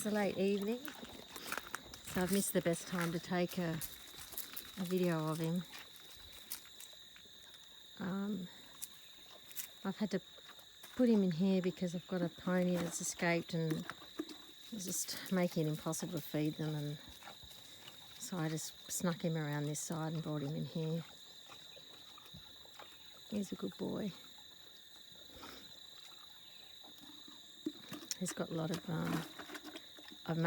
It's the late evening, so I've missed the best time to take a video of him. I've had to put him in here because I've got a pony that's escaped and it's just making it impossible to feed them, and so I just snuck him around this side and brought him in here. He's a good boy. He's got a lot of I've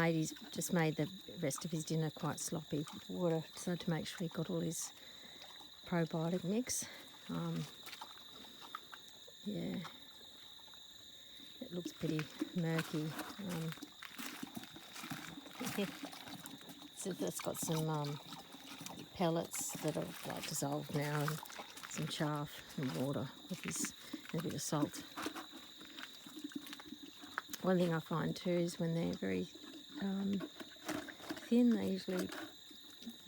just made the rest of his dinner quite sloppy with water, so to make sure he got all his probiotic mix. Yeah, it looks pretty murky. So it's got some pellets that are like dissolved now, and some chaff and water with and a bit of salt. One thing I find too is when they're very thin, they usually, a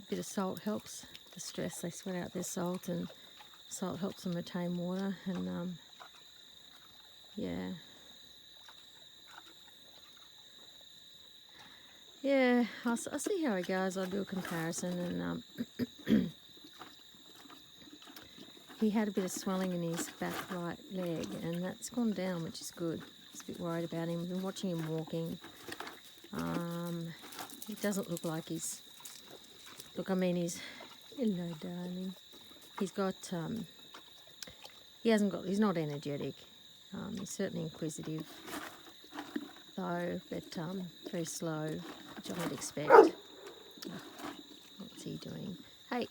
bit of salt helps the stress. They sweat out their salt, and salt helps them retain water. And yeah, I'll see how it goes. I'll do a comparison. And he had a bit of swelling in his back right leg, and that's gone down, which is good. I was a bit worried about him. I've been watching him walking. He doesn't look like he's... Look, I mean, he's... Hello, darling. He's got... He's not energetic. He's certainly inquisitive, though, but very slow, which I would expect. What's he doing? Hey!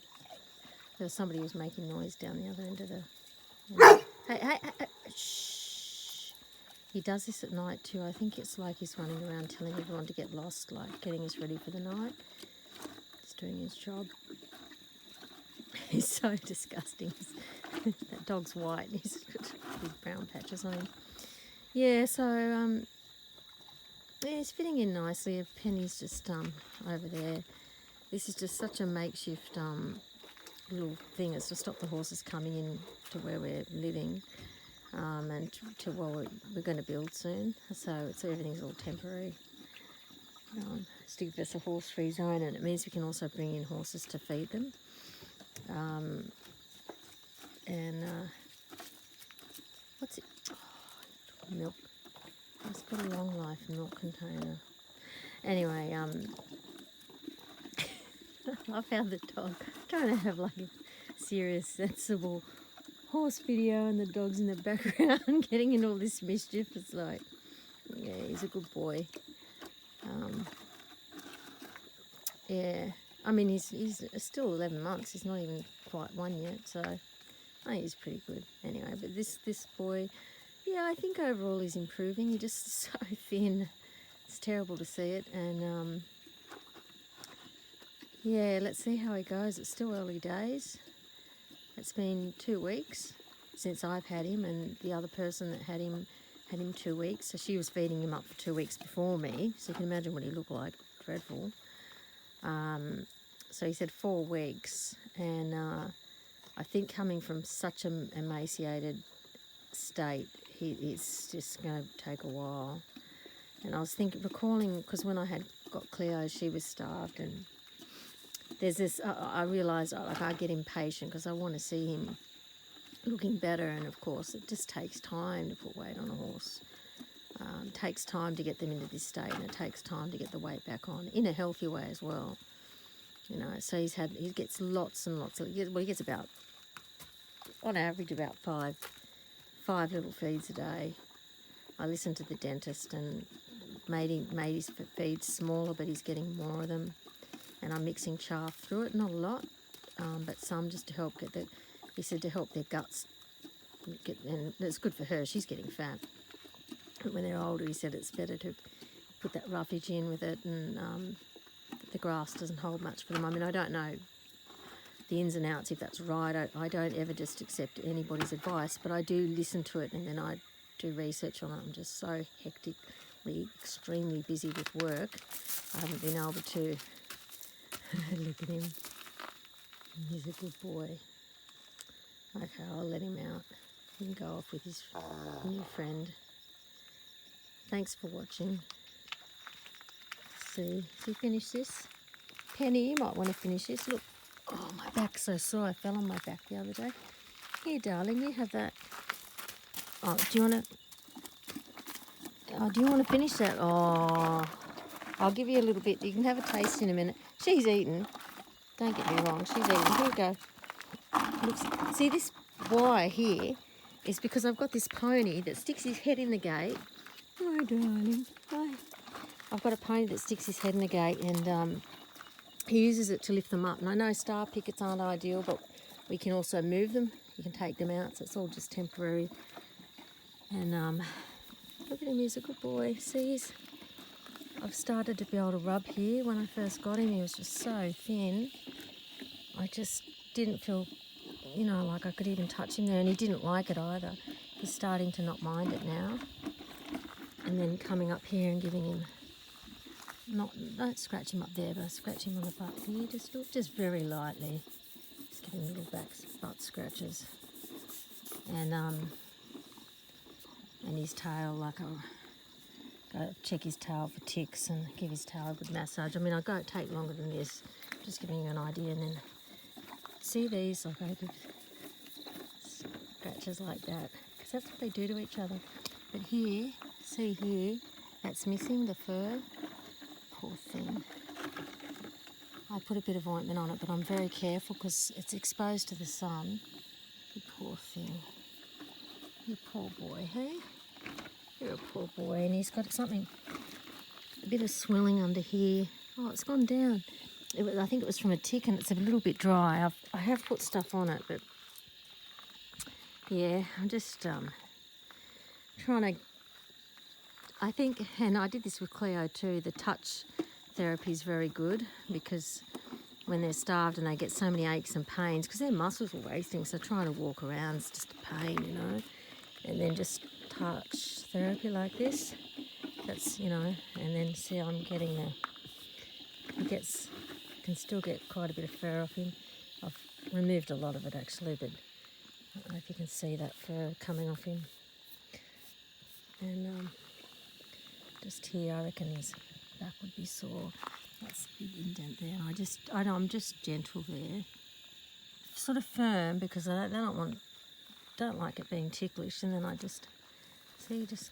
There was somebody who was making noise down the other end of the... Hey, shh! He does this at night too. I think it's like he's running around telling everyone to get lost, like getting us ready for the night. He's doing his job. He's so disgusting. That dog's white. He's got big brown patches on him. Yeah, so yeah, he's fitting in nicely. Penny's just over there. This is just such a makeshift little thing. It's to stop the horses coming in to where we're living, and to we're going to build soon. So everything's all temporary. It's to give us a horse-free zone, and it means we can also bring in horses to feed them. What's it? Oh, milk. It's got a long life milk container. Anyway, I found the dog trying to have like a serious, sensible horse video, and the dog's in the background getting in all this mischief. It's like, yeah, he's a good boy. Yeah, I mean, he's still 11 months. He's not even quite one yet, so I think he's pretty good. Anyway, but this boy, yeah, I think overall he's improving. He's just so thin. It's terrible to see it, and yeah, let's see how he goes. It's still early days. It's been 2 weeks since I've had him, and the other person that had him 2 weeks. So she was feeding him up for 2 weeks before me. So you can imagine what he looked like. Dreadful. So he said 4 weeks, and I think coming from such an emaciated state, it's just going to take a while. And I was recalling, because when I had got Cleo, she was starved, and there's this, I realised I get impatient because I want to see him looking better, and of course it just takes time to put weight on a horse. It takes time to get them into this state, and it takes time to get the weight back on in a healthy way as well. You know, so he gets lots and lots of, he gets about, on average, about five little feeds a day. I listened to the dentist and made his feeds smaller, but he's getting more of them. And I'm mixing chaff through it, not a lot, but some just to help he said to help their guts and it's good for her, she's getting fat. But when they're older, he said it's better to put that roughage in with it, and the grass doesn't hold much for them. I mean, I don't know the ins and outs if that's right. I don't ever just accept anybody's advice, but I do listen to it, and then I do research on it. I'm just so hectically, extremely busy with work. I haven't been able to look at him. He's a good boy. Okay, I'll let him out. He can go off with his new friend. Thanks for watching. see. Has he finished this? Penny, you might want to finish this. Look. Oh, my back's so sore. I fell on my back the other day. Here, darling, you have that. Oh, do you want to finish that? Oh, I'll give you a little bit. You can have a taste in a minute. She's eaten. Don't get me wrong. She's eaten. Here you go. Look, see, this wire here is because I've got this pony that sticks his head in the gate. Hi, darling. Hi. I've got a pony that sticks his head in the gate, and he uses it to lift them up. And I know star pickets aren't ideal, but we can also move them. You can take them out, so it's all just temporary. And look at him, he's a good boy. See, I've started to be able to rub here. When I first got him, he was just so thin. I just didn't feel, like I could even touch him there, and he didn't like it either. He's starting to not mind it now. And then coming up here and giving him, don't scratch him up there, but scratch him on the butt here, just very lightly. Just giving little butt scratches. And his tail, like I'll go check his tail for ticks and give his tail a good massage. I mean, I don't take longer than this, just giving you an idea. And then see these, like I give scratches like that, because that's what they do to each other. But here, see here, that's missing the fur. Poor thing. I put a bit of ointment on it, but I'm very careful because it's exposed to the sun. You poor thing. You poor boy, hey? You're a poor boy, and he's got something, a bit of swelling under here. Oh, it's gone down. I think it was from a tick, and it's a little bit dry. I have put stuff on it, but yeah, I'm just trying to, I think, and I did this with Cleo too, the touch therapy is very good, because when they're starved and they get so many aches and pains, because their muscles are wasting, so trying to walk around is just a pain, and then just touch therapy like this, that's, and then see, I'm getting can still get quite a bit of fur off him. I've removed a lot of it actually, but I don't know if you can see that fur coming off him. And just here, I reckon his back would be sore. That's a big indent there. And I'm just gentle there, sort of firm, because I don't like it being ticklish. And then I just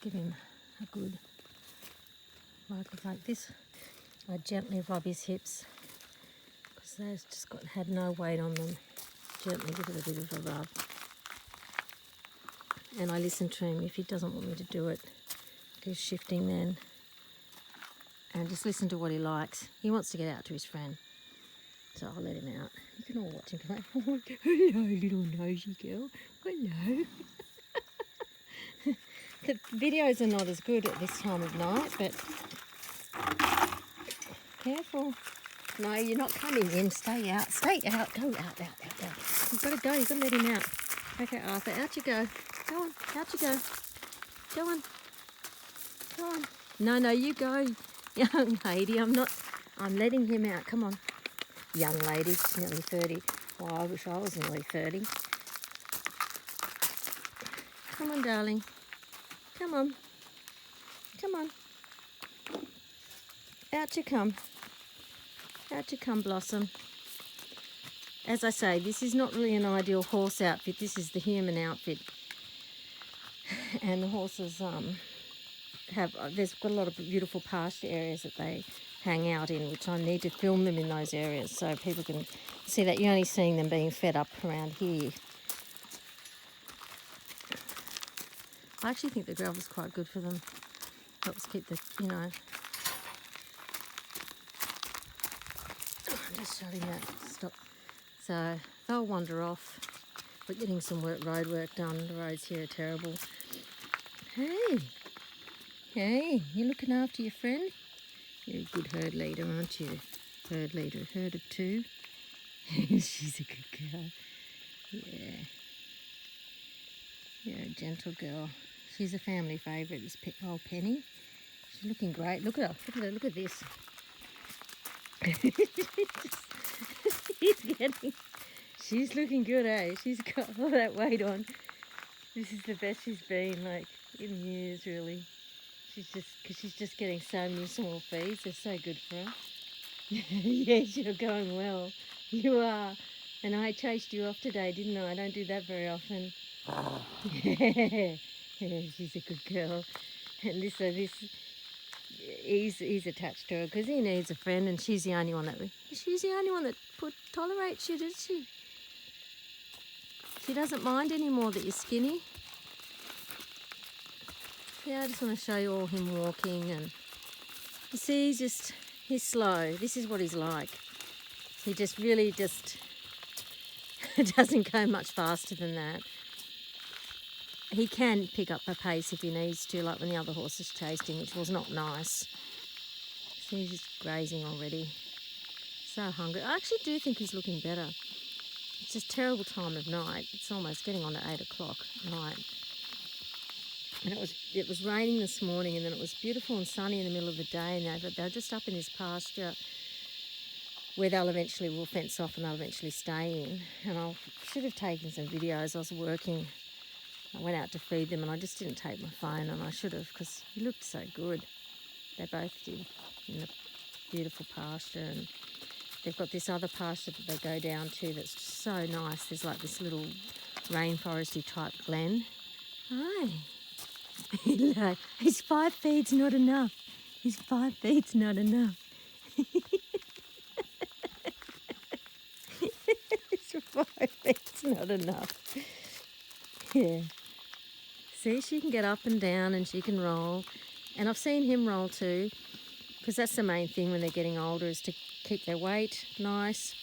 give him a good, like this. I gently rub his hips, because they've just had no weight on them. Gently give it a bit of a rub. And I listen to him if he doesn't want me to do it. He's shifting then. And just listen to what he likes. He wants to get out to his friend, so I'll let him out. You can all watch him go, oh, hello, little nosy girl. Hello. The videos are not as good at this time of night, but careful. No, you're not coming in. Stay out. Stay out. Go out. You've got to go. You've got to let him out. Okay, Arthur, out you go. Go on. Out you go. Go on. Go on. No, you go. Young lady, I'm letting him out. Come on. Young lady, she's nearly 30. Oh, I wish I was nearly 30. Come on, darling. Come on. Come on. Out you come. Out you come, Blossom. As I say, this is not really an ideal horse outfit. This is the human outfit. And the horses, there's got a lot of beautiful pasture areas that they hang out in, which I need to film them in those areas so people can see that. You're only seeing them being fed up around here. I actually think the gravel's quite good for them. Helps keep the, I'm just shutting that. Stop. So they'll wander off. We're getting some road work done. The roads here are terrible. Hey, you looking after your friend? You're a good herd leader, aren't you? Herd leader, a herd of two. She's a good girl. Yeah. You're a gentle girl. She's a family favourite, this old Penny. She's looking great. Look at her. Look at this. She's looking good, eh? She's got all that weight on. This is the best she's been, like, in years, really. She's just getting so many small feeds. They're so good for her. Yes, you're going well. You are. And I chased you off today, didn't I? I don't do that very often. Yeah, she's a good girl. And he's attached to her because he needs a friend, and she's the only one that tolerates you, does she? She doesn't mind anymore that you're skinny. Yeah, I just want to show you all him walking, and you see, he's slow. This is what he's like. He just really doesn't go much faster than that. He can pick up a pace if he needs to, like when the other horses chased him, which was not nice. So he's just grazing already. So hungry. I actually do think he's looking better. It's just a terrible time of night. It's almost getting on to 8 o'clock at night. And it was raining this morning, and then it was beautiful and sunny in the middle of the day, and they're just up in this pasture where we'll fence off and they'll eventually stay in. And I should have taken some videos. I was working. I went out to feed them, and I just didn't take my phone, and I should have, because he looked so good. They both did, in the beautiful pasture. And they've got this other pasture that they go down to that's so nice. There's like this little rainforesty type glen. Hi. Look, his 5 feed's not enough. His 5 feed's not enough. His 5 feed's not enough. Yeah. See, she can get up and down, and she can roll. And I've seen him roll too, because that's the main thing when they're getting older, is to keep their weight nice,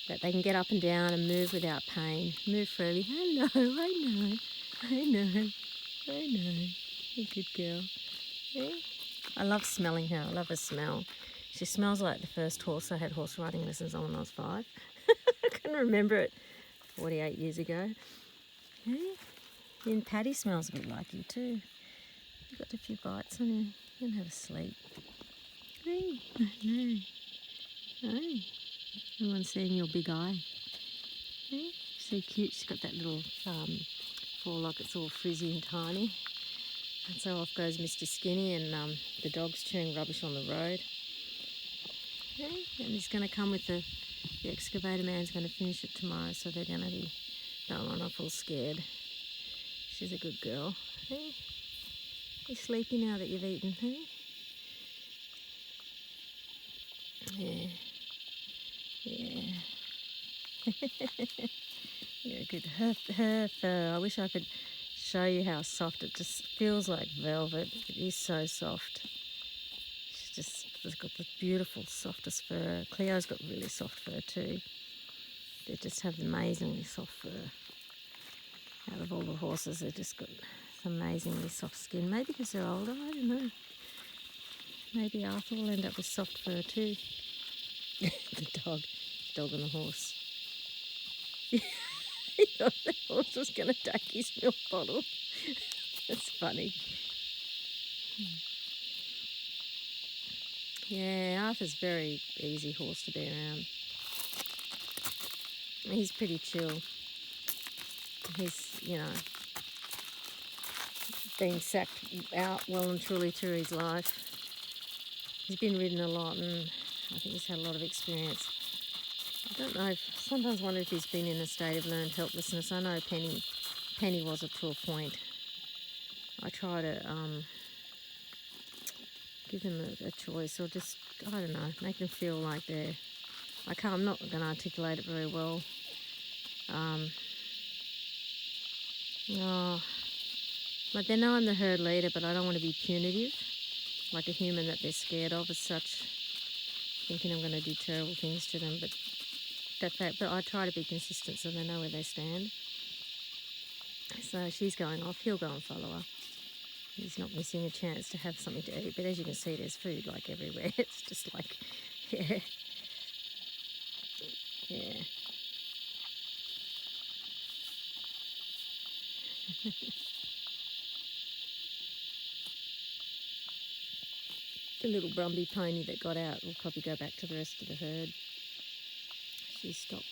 that they can get up and down and move without pain. Move freely. Hello, I know. A good girl. Yeah. I love smelling her. I love her smell. She smells like the first horse I had horse riding lessons on when I was 5. I can remember it 48 years ago. Yeah. And Paddy smells a bit like you too. You've got a few bites on you. You can have a sleep. Hey, I know. Hey. Everyone's seeing your big eye. Hey. So cute. She's got that little forelock. It's all frizzy and tiny. And so off goes Mr. Skinny, and the dog's chewing rubbish on the road. Hey. And he's going to come with the excavator man's going to finish it tomorrow, so they're going to be, don't run off all scared. She's a good girl. Hey. You're sleepy now that you've eaten, hey? Yeah. Yeah, good. Her fur, I wish I could show you how soft. It just feels like velvet. It is so soft. She's got the beautiful, softest fur. Cleo's got really soft fur too. They just have amazingly soft fur. Out of all the horses, they've just got amazingly soft skin. Maybe because they're older, I don't know. Maybe Arthur will end up with soft fur too. The dog and the horse. He thought the horse was going to take his milk bottle. That's funny. Yeah, Arthur's a very easy horse to be around. He's pretty chill. He's, been sacked out well and truly through his life. He's been ridden a lot, and I think he's had a lot of experience. I don't know, sometimes wonder if he's been in a state of learned helplessness. I know Penny was up to a point. I try to give them a choice, or just, I don't know, make them feel like I'm not going to articulate it very well. Like they know I'm the herd leader, but I don't want to be punitive, like a human that they're scared of as such, thinking I'm going to do terrible things to them. But I try to be consistent so they know where they stand. So she's going off. He'll go and follow her. He's not missing a chance to have something to eat. But as you can see, there's food like everywhere. It's just like, yeah. The little Brumby pony that got out will probably go back to the rest of the herd. She's stopped.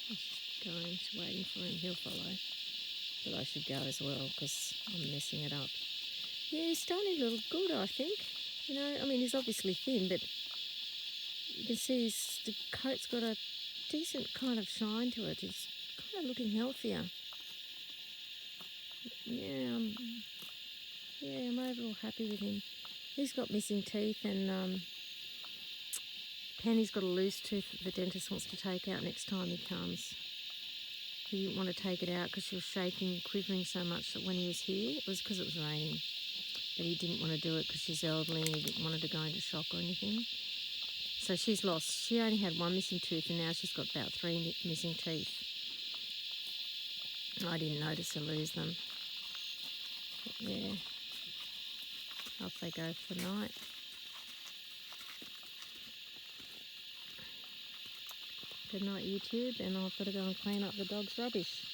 She's going, she's waiting for him. He'll follow. But I should go as well because I'm messing it up. Yeah, he's starting to look good, I think. You know, I mean, he's obviously thin, but you can see the coat's got a decent kind of shine to it. It's kind of looking healthier. Yeah, I'm overall happy with him. He's got missing teeth, and Penny's got a loose tooth that the dentist wants to take out next time he comes. He didn't want to take it out because she was shaking, quivering so much that when he was here, it was because it was raining. But he didn't want to do it because she's elderly and he didn't want her to go into shock or anything. So she's lost. She only had one missing tooth and now she's got about 3 missing teeth. I didn't notice her lose them. But yeah, off they go for the night. Good night, YouTube, and I've got to go and clean up the dog's rubbish.